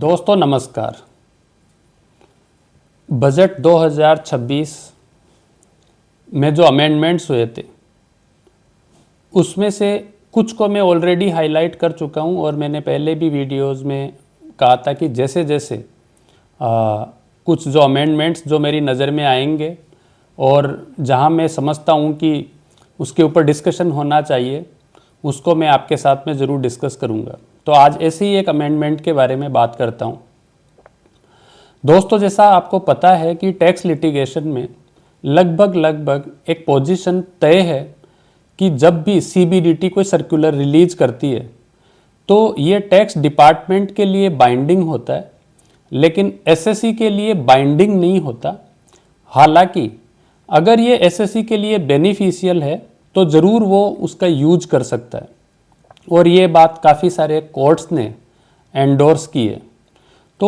दोस्तों नमस्कार। बजट 2026 में जो अमेंडमेंट्स हुए थे उसमें से कुछ को मैं ऑलरेडी हाईलाइट कर चुका हूं और मैंने पहले भी वीडियोस में कहा था कि जैसे जैसे कुछ जो अमेंडमेंट्स जो मेरी नज़र में आएंगे और जहां मैं समझता हूं कि उसके ऊपर डिस्कशन होना चाहिए उसको मैं आपके साथ में ज़रूर डिस्कस करूंगा। तो आज ऐसे ही एक अमेंडमेंट के बारे में बात करता हूं। दोस्तों जैसा आपको पता है कि टैक्स लिटिगेशन में लगभग एक पोजीशन तय है कि जब भी सीबीडीटी कोई सर्कुलर रिलीज करती है तो ये टैक्स डिपार्टमेंट के लिए बाइंडिंग होता है, लेकिन एसएससी के लिए बाइंडिंग नहीं होता। हालांकि अगर ये एसएससी के लिए बेनिफिशियल है तो ज़रूर वो उसका यूज कर सकता है और ये बात काफ़ी सारे कोर्ट्स ने एंडोर्स की है। तो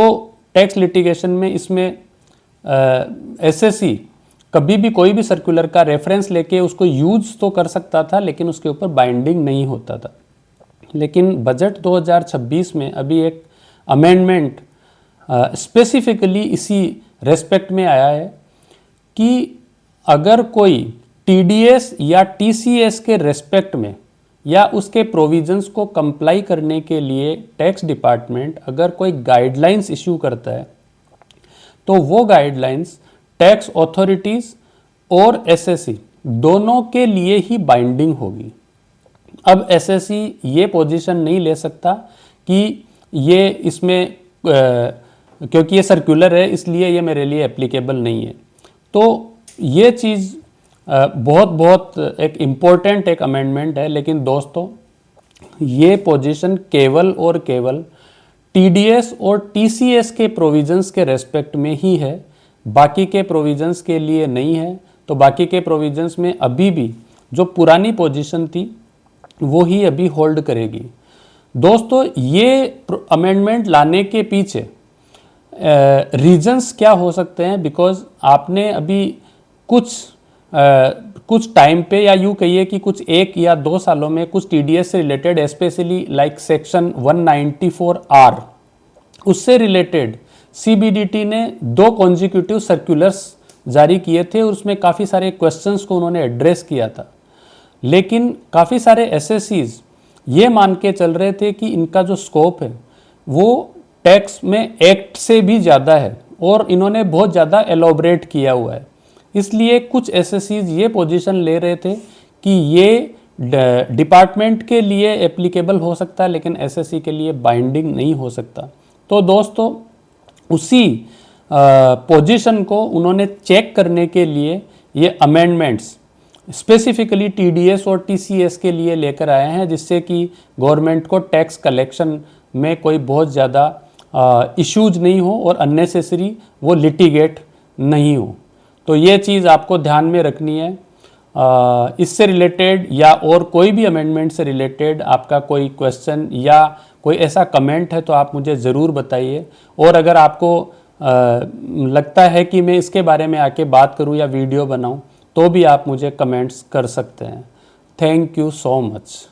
टैक्स लिटिगेशन में इसमें एसएससी कभी भी कोई भी सर्कुलर का रेफरेंस लेके उसको यूज तो कर सकता था, लेकिन उसके ऊपर बाइंडिंग नहीं होता था। लेकिन बजट 2026 में अभी एक अमेंडमेंट स्पेसिफिकली इसी रेस्पेक्ट में आया है कि अगर कोई टीडीएस या टीसीएस के रेस्पेक्ट में या उसके प्रोविजंस को कंप्लाई करने के लिए टैक्स डिपार्टमेंट अगर कोई गाइडलाइंस इशू करता है तो वो गाइडलाइंस टैक्स अथॉरिटीज़ और एसएससी दोनों के लिए ही बाइंडिंग होगी। अब एसएससी ये पोजीशन नहीं ले सकता कि ये इसमें क्योंकि ये सर्कुलर है इसलिए ये मेरे लिए एप्लीकेबल नहीं है। तो ये चीज़ बहुत एक इम्पोर्टेंट एक अमेंडमेंट है। लेकिन दोस्तों ये पोजीशन केवल और केवल टीडीएस और टीसीएस के प्रोविजंस के रेस्पेक्ट में ही है, बाकी के प्रोविजंस के लिए नहीं है। तो बाकी के प्रोविजंस में अभी भी जो पुरानी पोजीशन थी वो ही अभी होल्ड करेगी। दोस्तों ये अमेंडमेंट लाने के पीछे रीजंस क्या हो सकते हैं? बिकॉज आपने अभी कुछ टाइम पे या यूँ कहिए कि कुछ 1 या 2 सालों में कुछ टीडीएस से related specially like section 194R उससे रिलेटेड सीबीडीटी ने 2 कॉन्जिक्यूटिव सर्कुलर्स जारी किए थे और उसमें काफ़ी सारे क्वेश्चंस को उन्होंने एड्रेस किया था। लेकिन काफ़ी सारे एसएससीज ये मान के चल रहे थे कि इनका जो स्कोप है वो टैक्स में एक्ट से भी ज़्यादा है और इन्होंने बहुत ज़्यादा एलोबरेट किया हुआ है। इसलिए कुछ एसएससीज ये पोजीशन ले रहे थे कि ये डिपार्टमेंट के लिए एप्लीकेबल हो सकता है लेकिन एसएससी के लिए बाइंडिंग नहीं हो सकता। तो दोस्तों उसी पोजीशन को उन्होंने चेक करने के लिए ये अमेंडमेंट्स स्पेसिफिकली टीडीएस और टीसीएस के लिए लेकर आए हैं, जिससे कि गवर्नमेंट को टैक्स कलेक्शन में कोई बहुत ज़्यादा इश्यूज नहीं हो और अननेसेसरी वो लिटिगेट नहीं हो। तो ये चीज़ आपको ध्यान में रखनी है। इससे रिलेटेड या और कोई भी अमेंडमेंट से रिलेटेड आपका कोई क्वेश्चन या कोई ऐसा कमेंट है तो आप मुझे ज़रूर बताइए। और अगर आपको लगता है कि मैं इसके बारे में आके बात करूं या वीडियो बनाऊं तो भी आप मुझे कमेंट्स कर सकते हैं। Thank you so much.